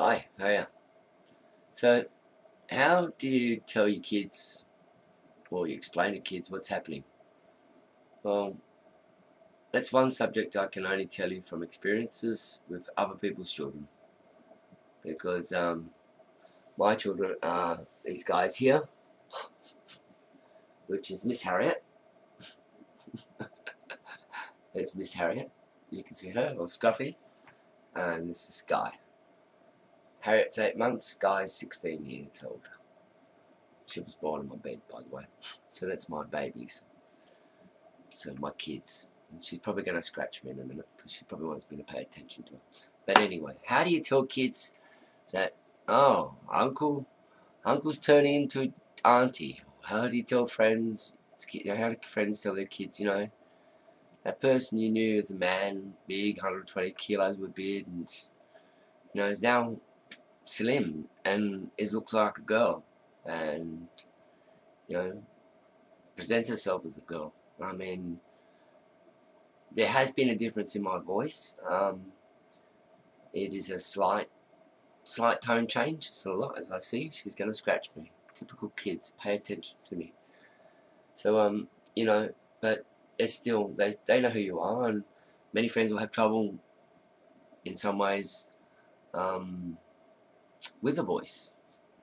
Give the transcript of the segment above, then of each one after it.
Hi, hiya. So, how do you tell your kids, or you explain to kids what's happening? Well, that's one subject I can only tell you from experiences with other people's children. Because my children are these guys here, which is Miss Harriet. There's Miss Harriet. You can see her, or Scruffy. And this is Sky. Harriet's 8 months, Sky's 16 years old. She was born in my bed, by the way. So that's my babies. So my kids. And she's probably going to scratch me in a minute because she probably wants me to pay attention to her. But anyway, how do you tell kids that, oh, uncle's turning into auntie? How do you tell friends, how do friends tell their kids, that person you knew as a man, big, 120 kilos with a beard, and, is now slim and looks like a girl and, presents herself as a girl. I mean, there has been a difference in my voice. It is a slight tone change. It's a lot, as I see. She's going to scratch me. Typical kids, pay attention to me. So, but it's still, they know who you are, and many friends will have trouble in some ways with the voice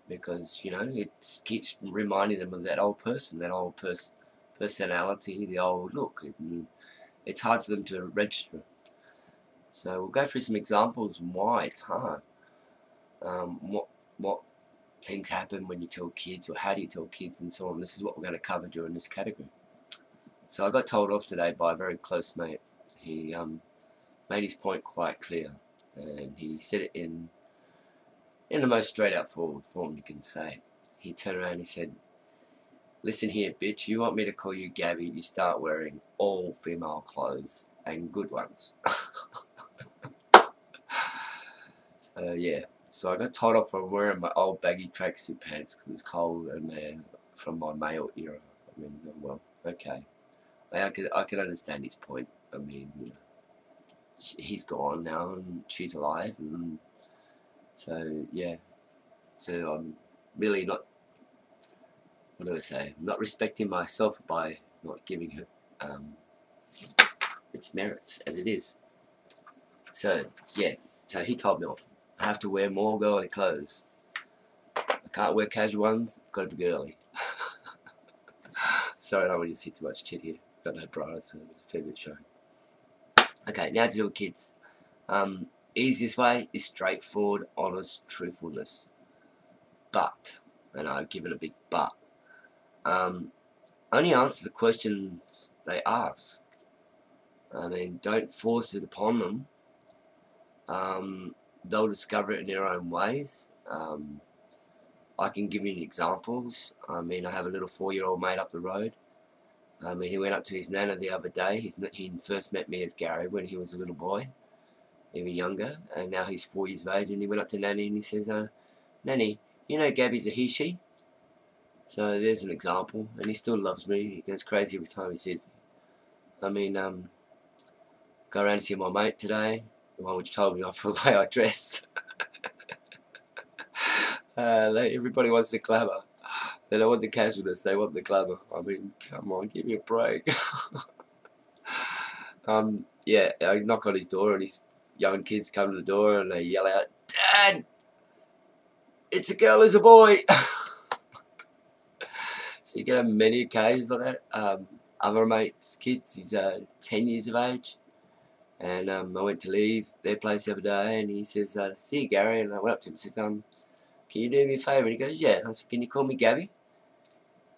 because, it keeps reminding them of that old person, that old personality, the old look. It's hard for them to register. So we'll go through some examples and why it's hard. What things happen when you tell kids, or how do you tell kids, and so on. This is what we're going to cover during this category. So I got told off today by a very close mate. He made his point quite clear, and he said it in the most straight out forward form you can say. He turned around and he said, "Listen here, bitch, you want me to call you Gabby, you start wearing all female clothes, and good ones." So yeah, so I got told off for wearing my old baggy tracksuit pants because it's cold and they're from my male era. I mean, well, okay. I could understand his point. I mean, he's gone now and she's alive, and so yeah. So I'm really not, what do I say, not respecting myself by not giving her its merits as it is. So yeah, so he told me off. I have to wear more girly clothes. I can't wear casual ones, it's got to be girly. Sorry, I don't want you to see too much tit here. Got no bra, so it's a fair bit showing. Okay, now to do with kids. Easiest way is straightforward, honest truthfulness. But, and I give it a big but, only answer the questions they ask. I mean, don't force it upon them. They'll discover it in their own ways. I can give you examples. I mean, I have a little 4-year-old mate up the road. I mean, he went up to his nana the other day. He first met me as Gary when he was a little boy, even younger, and now he's 4 years of age. And he went up to Nanny and he says, "Nanny, Gabby's a he, she?" So there's an example, and he still loves me. He goes crazy every time he sees me. I mean, go around to see my mate today, the one which told me off for the way I dressed. Everybody wants the glamour. They don't want the casualness, they want the glamour. I mean, come on, give me a break. Yeah, I knock on his door and his young kids come to the door and they yell out, "Dad, it's a girl, it's a boy." So you get many occasions like that. Other mate's kids, he's 10 years of age. And I went to leave their place the other day and he says, "See you, Gary." And I went up to him and says, "Can you do me a favour?" And he goes, "Yeah." I said, "Can you call me Gabby?"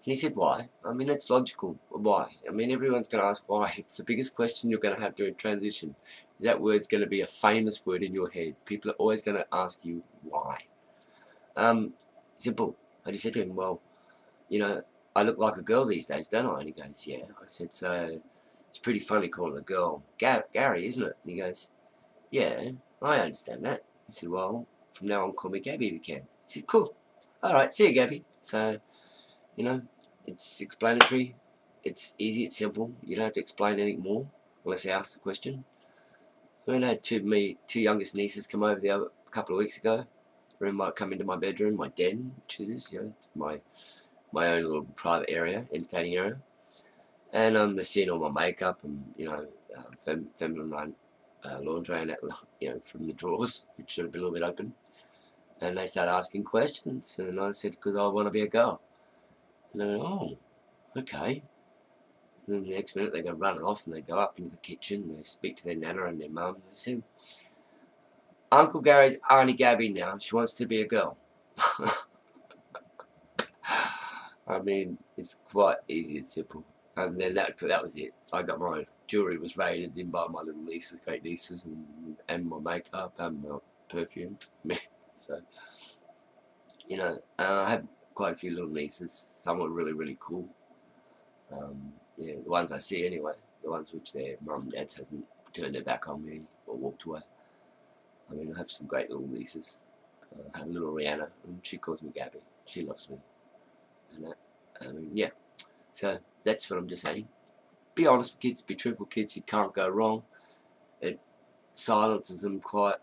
And he said, "Why?" I mean, that's logical. Why? I mean, everyone's going to ask why. It's the biggest question you're going to have during transition. Is that word's going to be a famous word in your head. People are always going to ask you why. Simple. I just said to him, "Well, I look like a girl these days, don't I?" And he goes, "Yeah." I said, "So it's pretty funny calling a girl Gary, isn't it?" And he goes, "Yeah, I understand that." I said, "Well, from now on, call me Gabby if you can." He said, "Cool. Alright, see you, Gabby." So, it's explanatory, it's easy, it's simple. You don't have to explain anything more unless they ask the question. I mean, I had two youngest nieces come over a couple of weeks ago. room might come into my bedroom, my den, which is, you know, my own little private area, entertaining area. And they're seeing all my makeup and, you know, feminine laundry and that, you know, from the drawers, which should have been a little bit open. And they start asking questions, and I said, because I want to be a girl. And they went, oh, okay. And then the next minute they go run off and they go up into the kitchen and they speak to their nana and their mum and they say, Uncle Gary's Auntie Gabby now, she wants to be a girl. I mean, it's quite easy and simple. And then that was it. I got my jewellery was raided in by my little nieces, great nieces, and my makeup and my perfume. So, you know, I had quite a few little nieces. Some were really, really cool. Yeah, the ones I see anyway. The ones which their mum and dads haven't turned their back on me or walked away. I mean, I have some great little nieces. I have a little Rihanna, and she calls me Gabby. She loves me. And that, I mean, yeah. So that's what I'm just saying. Be honest with kids, be truthful with kids. You can't go wrong. It silences them quite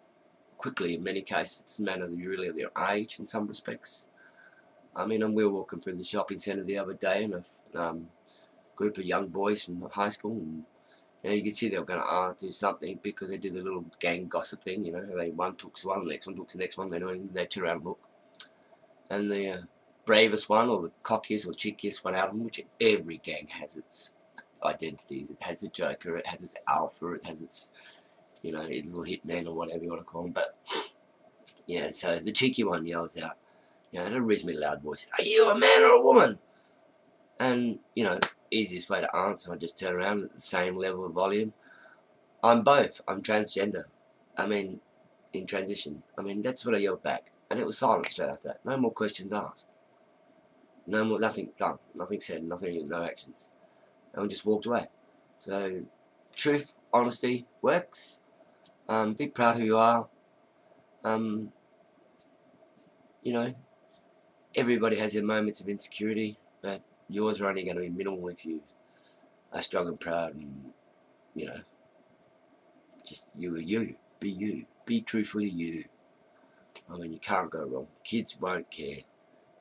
quickly in many cases. It's a matter of really their age in some respects. I mean, we were walking through the shopping centre the other day, and a group of young boys from high school, and you know, you could see they were going to do something because they do the little gang gossip thing. You know, one talks to one, the next one talks to the next one. They turn around and look, and the bravest one or the cockiest or cheekiest one out of them, which every gang has its identities. It has a joker, it has its alpha, it has its, you know, its little hitman or whatever you want to call them. But yeah, so the cheeky one yells out, you know, in a reasonably loud voice, "Are you a man or a woman?" And you know, easiest way to answer, I just turn around at the same level of volume. I'm both. I'm transgender. I mean, in transition. I mean, that's what I yelled back, and it was silent straight after that. No more questions asked. No more, nothing done, nothing said, nothing, no actions. And we just walked away. So, truth, honesty works. Be proud of who you are. You know, everybody has their moments of insecurity, but yours are only going to be minimal if you are strong and proud and, you know, just you are you. Be you. Be truthfully you. I mean, you can't go wrong. Kids won't care.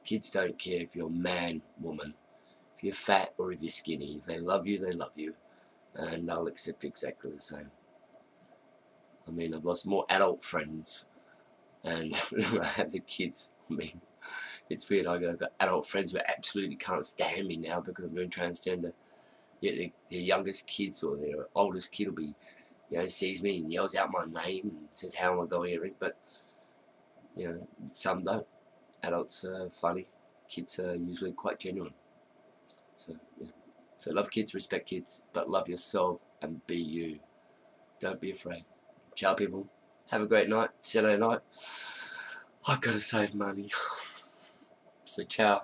Kids don't care if you're man, woman, if you're fat or if you're skinny. If they love you, they love you. And they'll accept exactly the same. I mean, I've lost more adult friends and I have the kids. I mean, it's weird. I've got adult friends who absolutely can't stand me now because I'm doing transgender. Yet their youngest kids or their oldest kid will be, you know, sees me and yells out my name and says, how am I going? But, you know, some don't. Adults are funny. Kids are usually quite genuine. So, yeah. So love kids, respect kids, but love yourself and be you. Don't be afraid. Ciao, people. Have a great night. Saturday night. I've got to save money. So, ciao.